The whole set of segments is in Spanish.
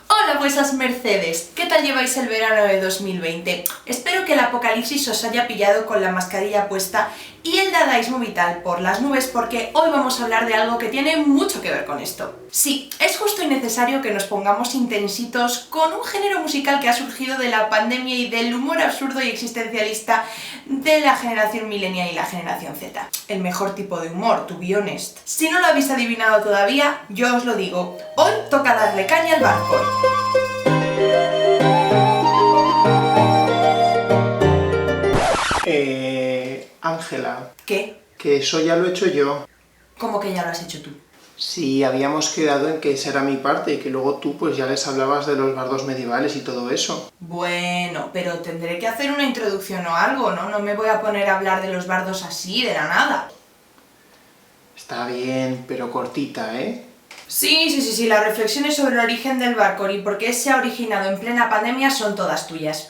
Hola vuesas mercedes, ¿qué tal lleváis el verano de 2020? Espero que el apocalipsis os haya pillado con la mascarilla puesta y el dadaísmo vital por las nubes, porque hoy vamos a hablar de algo que tiene mucho que ver con esto. Sí, es justo y necesario que nos pongamos intensitos con un género musical que ha surgido de la pandemia y del humor absurdo y existencialista de la generación millennial y la generación Z. El mejor tipo de humor, to be honest. Si no lo habéis adivinado todavía, yo os lo digo, hoy toca darle caña al Bardcore. Ángela. ¿Qué? Que eso ya lo he hecho yo. ¿Cómo que ya lo has hecho tú? Sí, habíamos quedado en que esa era mi parte y que luego tú pues ya les hablabas de los bardos medievales y todo eso. Bueno, pero tendré que hacer una introducción o algo, ¿no? No me voy a poner a hablar de los bardos así, de la nada. Está bien, pero cortita, ¿eh? Sí, las reflexiones sobre el origen del Bardcore y por qué se ha originado en plena pandemia son todas tuyas.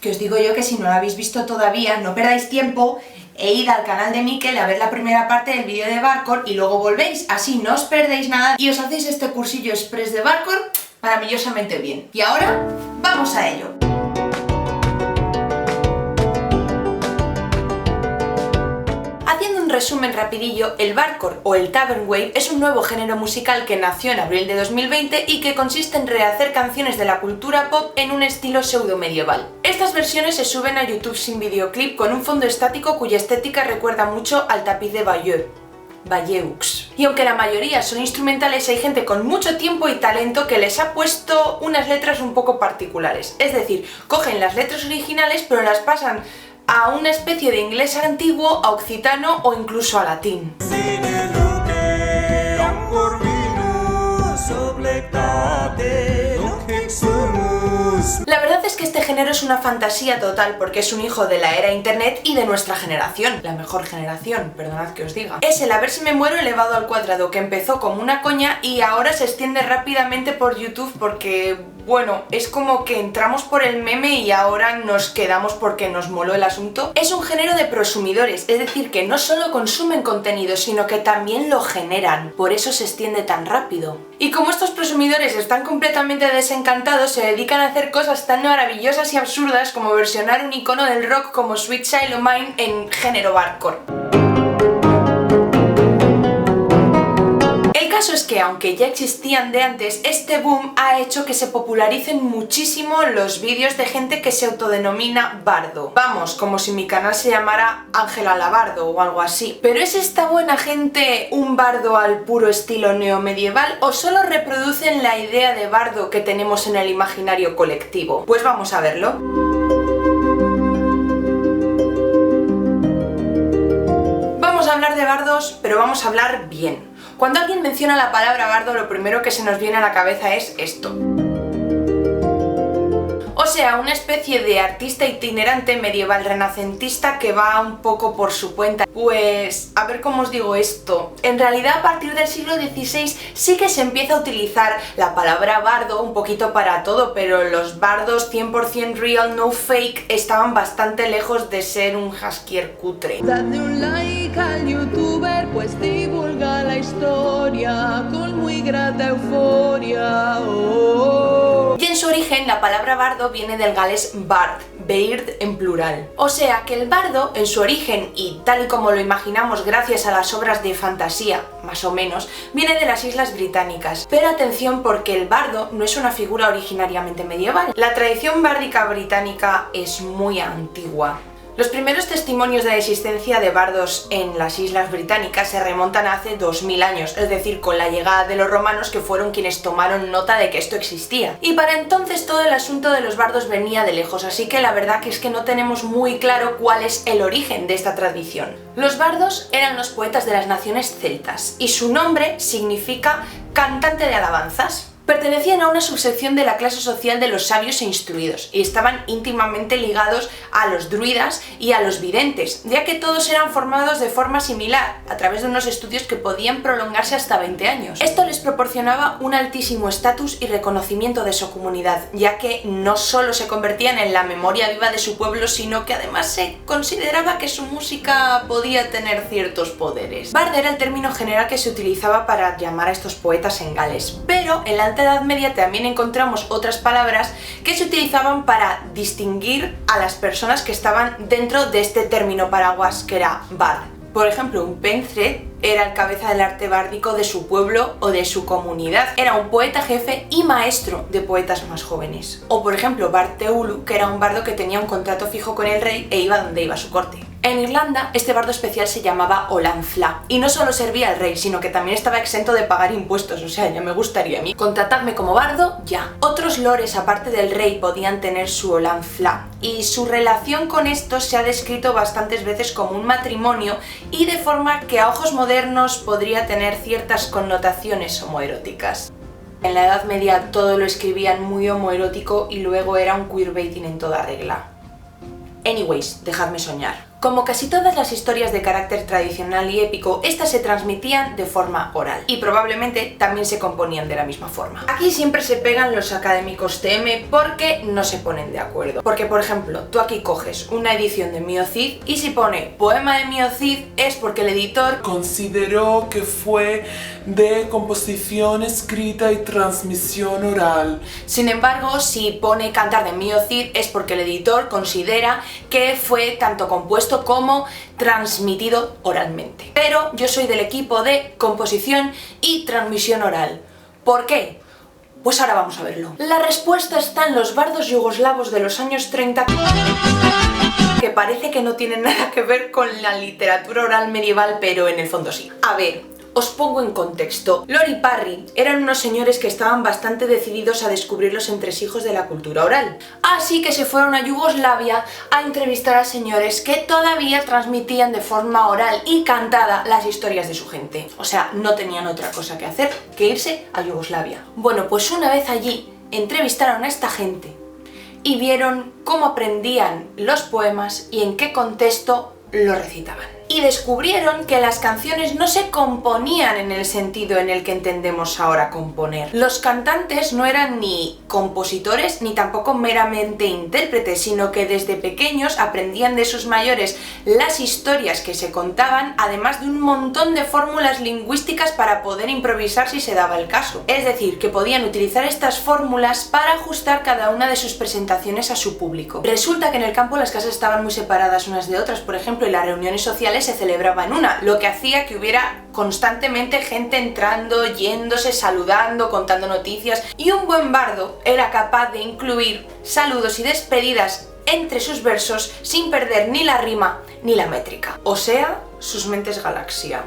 Que os digo yo que si no lo habéis visto todavía, no perdáis tiempo e id al canal de Mikel a ver la primera parte del vídeo de Bardcore y luego volvéis, así no os perdéis nada y os hacéis este cursillo express de Bardcore maravillosamente bien. Y ahora, ¡vamos a ello! Haciendo un resumen rapidillo, el Bardcore o el Tavern Wave es un nuevo género musical que nació en abril de 2020 y que consiste en rehacer canciones de la cultura pop en un estilo pseudo-medieval. Estas versiones se suben a YouTube sin videoclip con un fondo estático cuya estética recuerda mucho al tapiz de Bayeux. Y aunque la mayoría son instrumentales, hay gente con mucho tiempo y talento que les ha puesto unas letras un poco particulares. Es decir, cogen las letras originales pero las pasan a una especie de inglés antiguo, a occitano o incluso a latín. La verdad es que este género es una fantasía total porque es un hijo de la era internet y de nuestra generación, la mejor generación, perdonad que os diga. Es el a ver si me muero elevado al cuadrado, que empezó como una coña y ahora se extiende rápidamente por YouTube porque, bueno, es como que entramos por el meme y ahora nos quedamos porque nos moló el asunto. Es un género de prosumidores, es decir, que no solo consumen contenido, sino que también lo generan, por eso se extiende tan rápido. Y como estos prosumidores están completamente desencantados, se dedican a hacer cosas tan maravillosas y absurdas como versionar un icono del rock como Sweet Child O' Mine en género Bardcore. El caso es que, aunque ya existían de antes, este boom ha hecho que se popularicen muchísimo los vídeos de gente que se autodenomina bardo. Vamos, como si mi canal se llamara Ángela la Bardo o algo así. ¿Pero es esta buena gente un bardo al puro estilo neomedieval o solo reproducen la idea de bardo que tenemos en el imaginario colectivo? Pues vamos a verlo. Vamos a hablar de bardos, pero vamos a hablar bien. Cuando alguien menciona la palabra bardo, lo primero que se nos viene a la cabeza es esto. O sea, una especie de artista itinerante medieval renacentista que va un poco por su cuenta. Pues, a ver cómo os digo esto. En realidad, a partir del siglo XVI sí que se empieza a utilizar la palabra bardo un poquito para todo, pero los bardos 100% real, no fake, estaban bastante lejos de ser un jaskier cutre. Dadle un like al youtuber, pues divulga la historia con muy grata euforia. Y en su origen la palabra bardo viene del galés bard, beird en plural. O sea que el bardo en su origen, y tal y como lo imaginamos gracias a las obras de fantasía, más o menos, viene de las Islas Británicas. Pero atención, porque el bardo no es una figura originariamente medieval. La tradición bárdica británica es muy antigua. Los primeros testimonios de la existencia de bardos en las Islas Británicas se remontan a hace 2000 años, es decir, con la llegada de los romanos, que fueron quienes tomaron nota de que esto existía. Y para entonces todo el asunto de los bardos venía de lejos, así que la verdad que es que no tenemos muy claro cuál es el origen de esta tradición. Los bardos eran los poetas de las naciones celtas y su nombre significa cantante de alabanzas. Pertenecían a una subsección de la clase social de los sabios e instruidos y estaban íntimamente ligados a los druidas y a los videntes, ya que todos eran formados de forma similar, a través de unos estudios que podían prolongarse hasta 20 años. Esto les proporcionaba un altísimo estatus y reconocimiento de su comunidad, ya que no solo se convertían en la memoria viva de su pueblo, sino que además se consideraba que su música podía tener ciertos poderes. Bard era el término general que se utilizaba para llamar a estos poetas en Gales, pero en la Alta Edad Media también encontramos otras palabras que se utilizaban para distinguir a las personas que estaban dentro de este término paraguas que era Bard. Por ejemplo, un Penthred era el cabeza del arte bárdico de su pueblo o de su comunidad. Era un poeta jefe y maestro de poetas más jóvenes. O por ejemplo, Bard Teulu, que era un bardo que tenía un contrato fijo con el rey e iba donde iba su corte. En Irlanda, este bardo especial se llamaba Olanfla, y no solo servía al rey, sino que también estaba exento de pagar impuestos, o sea, ya me gustaría a mí. Contratadme como bardo, ya. Otros lores, aparte del rey, podían tener su Olanfla, y su relación con estos se ha descrito bastantes veces como un matrimonio, y de forma que a ojos modernos podría tener ciertas connotaciones homoeróticas. En la Edad Media todo lo escribían muy homoerótico y luego era un queerbaiting en toda regla. Anyways, dejadme soñar. Como casi todas las historias de carácter tradicional y épico, estas se transmitían de forma oral y probablemente también se componían de la misma forma. Aquí siempre se pegan los académicos TM porque no se ponen de acuerdo. Porque, por ejemplo, tú aquí coges una edición de Mio Cid y si pone poema de Mio Cid es porque el editor consideró que fue de composición escrita y transmisión oral. Sin embargo, si pone cantar de Mio Cid es porque el editor considera que fue tanto compuesto como transmitido oralmente. Pero yo soy del equipo de composición y transmisión oral. ¿Por qué? Pues ahora vamos a verlo. La respuesta está en los bardos yugoslavos de los años 30, que parece que no tienen nada que ver con la literatura oral medieval, pero en el fondo sí. A ver, os pongo en contexto. Lori Parry eran unos señores que estaban bastante decididos a descubrir los entresijos de la cultura oral. Así que se fueron a Yugoslavia a entrevistar a señores que todavía transmitían de forma oral y cantada las historias de su gente. O sea, no tenían otra cosa que hacer que irse a Yugoslavia. Bueno, pues una vez allí entrevistaron a esta gente y vieron cómo aprendían los poemas y en qué contexto lo recitaban. Y descubrieron que las canciones no se componían en el sentido en el que entendemos ahora componer. Los cantantes no eran ni compositores ni tampoco meramente intérpretes, sino que desde pequeños aprendían de sus mayores las historias que se contaban, además de un montón de fórmulas lingüísticas para poder improvisar si se daba el caso. Es decir, que podían utilizar estas fórmulas para ajustar cada una de sus presentaciones a su público. Resulta que en el campo las casas estaban muy separadas unas de otras, por ejemplo, y las reuniones sociales se celebraba en una, lo que hacía que hubiera constantemente gente entrando, yéndose, saludando, contando noticias, y un buen bardo era capaz de incluir saludos y despedidas entre sus versos sin perder ni la rima ni la métrica. O sea, sus mentes galaxia.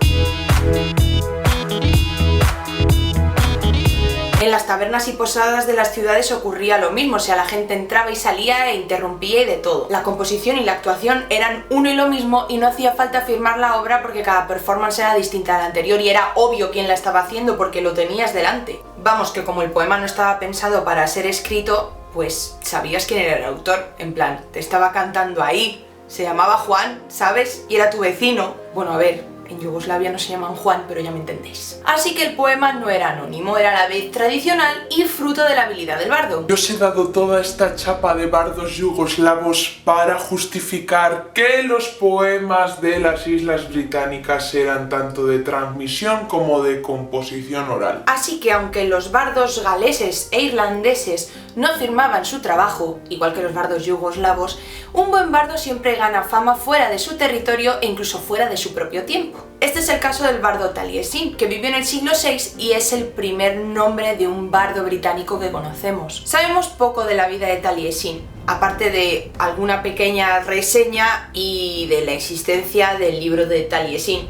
En las tabernas y posadas de las ciudades ocurría lo mismo, o sea, la gente entraba y salía e interrumpía y de todo. La composición y la actuación eran uno y lo mismo y no hacía falta firmar la obra porque cada performance era distinta a la anterior y era obvio quién la estaba haciendo porque lo tenías delante. Vamos, que como el poema no estaba pensado para ser escrito, pues sabías quién era el autor, en plan, te estaba cantando ahí, se llamaba Juan, ¿sabes? Y era tu vecino. Bueno, a ver, en Yugoslavia no se llaman Juan, pero ya me entendéis. Así que el poema no era anónimo, era a la vez tradicional y fruto de la habilidad del bardo. Yo os he dado toda esta chapa de bardos yugoslavos para justificar que los poemas de las Islas Británicas eran tanto de transmisión como de composición oral. Así que aunque los bardos galeses e irlandeses no firmaban su trabajo, igual que los bardos yugoslavos, un buen bardo siempre gana fama fuera de su territorio e incluso fuera de su propio tiempo. Este es el caso del bardo Taliesin, que vivió en el siglo VI y es el primer nombre de un bardo británico que conocemos. Sabemos poco de la vida de Taliesin, aparte de alguna pequeña reseña y de la existencia del libro de Taliesin,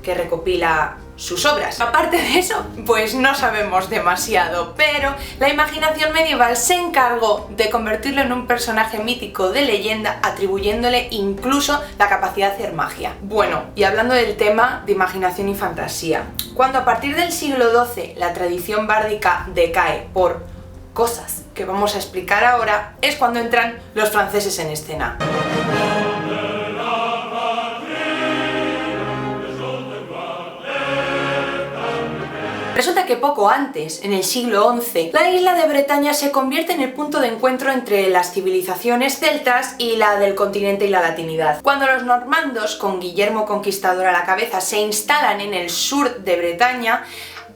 que recopila sus obras. Aparte de eso, pues no sabemos demasiado, pero la imaginación medieval se encargó de convertirlo en un personaje mítico de leyenda, atribuyéndole incluso la capacidad de hacer magia. Bueno, y hablando del tema de imaginación y fantasía, cuando a partir del siglo XII la tradición bárdica decae por cosas que vamos a explicar ahora, es cuando entran los franceses en escena. Resulta que poco antes, en el siglo XI, la isla de Bretaña se convierte en el punto de encuentro entre las civilizaciones celtas y la del continente y la latinidad. Cuando los normandos, con Guillermo Conquistador a la cabeza, se instalan en el sur de Bretaña,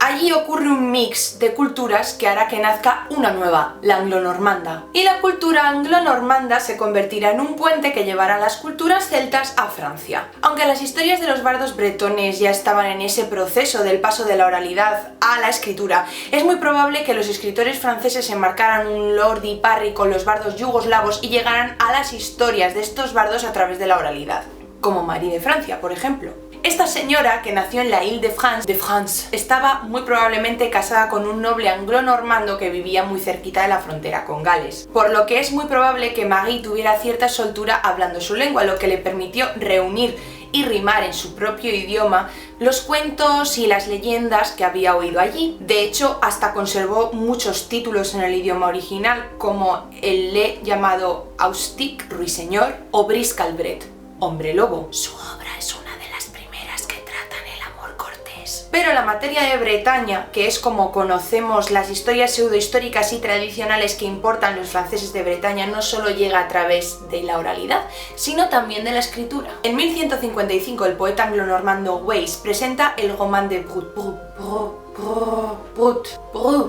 allí ocurre un mix de culturas que hará que nazca una nueva, la anglo-normanda. Y la cultura anglo-normanda se convertirá en un puente que llevará las culturas celtas a Francia. Aunque las historias de los bardos bretones ya estaban en ese proceso del paso de la oralidad a la escritura, es muy probable que los escritores franceses enmarcaran un lordi-parri con los bardos yugoslavos y llegaran a las historias de estos bardos a través de la oralidad, como Marie de Francia, por ejemplo. Esta señora, que nació en la Île-de-France, estaba muy probablemente casada con un noble anglo-normando que vivía muy cerquita de la frontera con Gales, por lo que es muy probable que Marie tuviera cierta soltura hablando su lengua, lo que le permitió reunir y rimar en su propio idioma los cuentos y las leyendas que había oído allí. De hecho, hasta conservó muchos títulos en el idioma original, como el le llamado Austic, Ruiseñor, o Briscalbret, Hombre Lobo. Su obra es una de las primeras que tratan el amor cortés. Pero la materia de Bretaña, que es como conocemos las historias pseudohistóricas y tradicionales que importan los franceses de Bretaña, no solo llega a través de la oralidad, sino también de la escritura. En 1155 el poeta anglo-normando Wace presenta el Roman de Brut,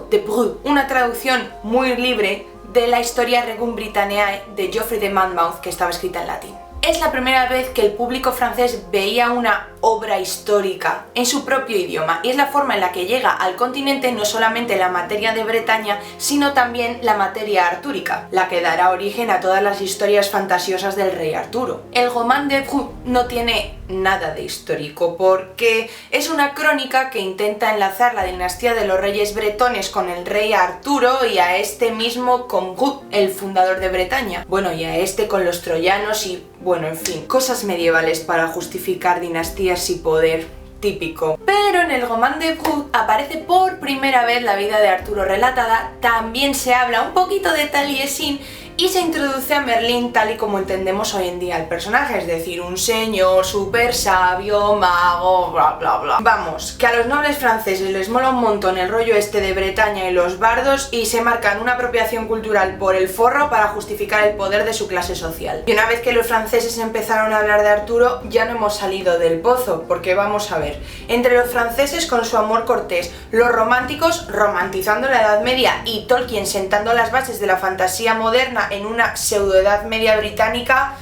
de Brut, una traducción muy libre de la historia Regum Britanniae de Geoffrey de Monmouth, que estaba escrita en latín. Es la primera vez que el público francés veía una obra histórica en su propio idioma, y es la forma en la que llega al continente no solamente la materia de Bretaña, sino también la materia artúrica, la que dará origen a todas las historias fantasiosas del rey Arturo. El Roman de Brut no tiene nada de histórico, porque es una crónica que intenta enlazar la dinastía de los reyes bretones con el rey Arturo, y a este mismo con Brut, el fundador de Bretaña. Bueno, y a este con los troyanos y, bueno, en fin, cosas medievales para justificar dinastías y poder típico. Pero en el Roman de Brut aparece por primera vez la vida de Arturo relatada, también se habla un poquito de Taliesin y se introduce a Merlín tal y como entendemos hoy en día el personaje, es decir, un señor súper sabio, mago, bla bla bla. Vamos, que a los nobles franceses les mola un montón el rollo este de Bretaña y los bardos, y se marcan una apropiación cultural por el forro para justificar el poder de su clase social. Y una vez que los franceses empezaron a hablar de Arturo, ya no hemos salido del pozo, porque vamos a ver, entre los franceses con su amor cortés, los románticos romantizando la Edad Media y Tolkien sentando las bases de la fantasía moderna en una pseudoedad media británica,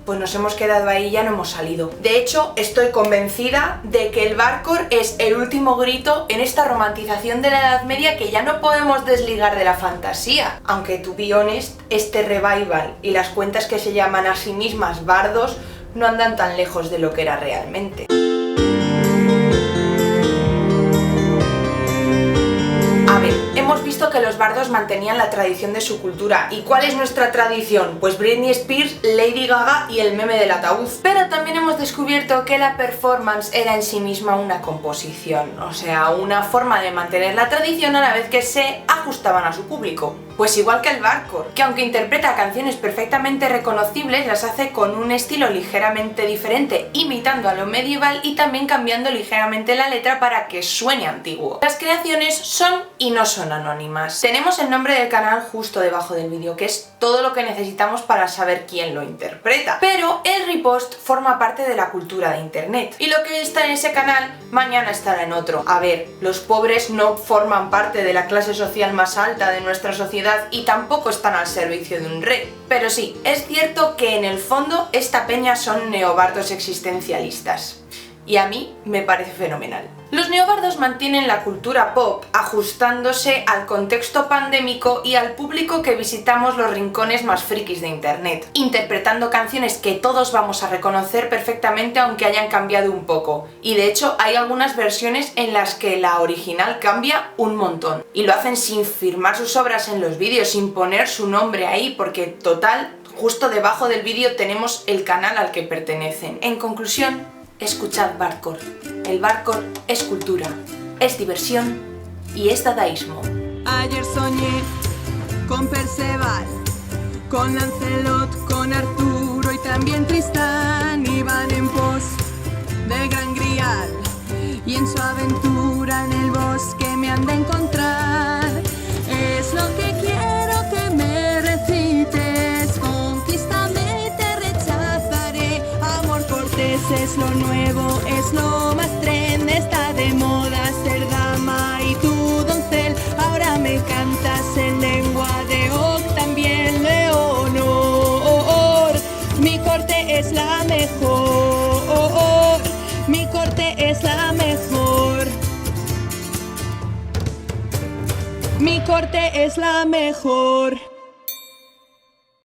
pues nos hemos quedado ahí y ya no hemos salido. De hecho, estoy convencida de que el Barcor es el último grito en esta romantización de la Edad Media que ya no podemos desligar de la fantasía. Aunque, to be honest, este revival y las cuentas que se llaman a sí mismas bardos no andan tan lejos de lo que era realmente. A ver, hemos visto que los bardos mantenían la tradición de su cultura. ¿Y cuál es nuestra tradición? Pues Britney Spears, Lady Gaga y el meme del ataúd. Pero también hemos descubierto que la performance era en sí misma una composición, o sea, una forma de mantener la tradición a la vez que se ajustaban a su público. Pues igual que el Barcor, que aunque interpreta canciones perfectamente reconocibles, las hace con un estilo ligeramente diferente, imitando a lo medieval y también cambiando ligeramente la letra para que suene antiguo. Las creaciones son y no son anónimas. Tenemos el nombre del canal justo debajo del vídeo, que es todo lo que necesitamos para saber quién lo interpreta. Pero el repost forma parte de la cultura de internet, y lo que está en ese canal mañana estará en otro. A ver, los pobres no forman parte de la clase social más alta de nuestra sociedad y tampoco están al servicio de un rey. Pero sí, es cierto que en el fondo esta peña son neobardos existencialistas. y a mí me parece fenomenal. Los neobardos mantienen la cultura pop ajustándose al contexto pandémico y al público que visitamos los rincones más frikis de internet, interpretando canciones que todos vamos a reconocer perfectamente aunque hayan cambiado un poco, y de hecho hay algunas versiones en las que la original cambia un montón, y lo hacen sin firmar sus obras en los vídeos, sin poner su nombre ahí, porque total, justo debajo del vídeo tenemos el canal al que pertenecen. En conclusión, escuchad Bardcore. El Bardcore es cultura, es diversión y es dadaísmo. Ayer soñé con Perceval, con Lancelot, con Arturo y también Tristán. Iban en pos del Gran Grial y en su aventura en el bosque me han de encontrar. Es lo que quiero que me recites, conquístame y te rechazaré. Amor cortés es lo nuevo, es lo más trend, está de moda ser dama y tú doncel. Ahora me cantas en lengua de Oc, también Leonor. Mi corte es la mejor, mi corte es la mejor. Mi corte es la mejor.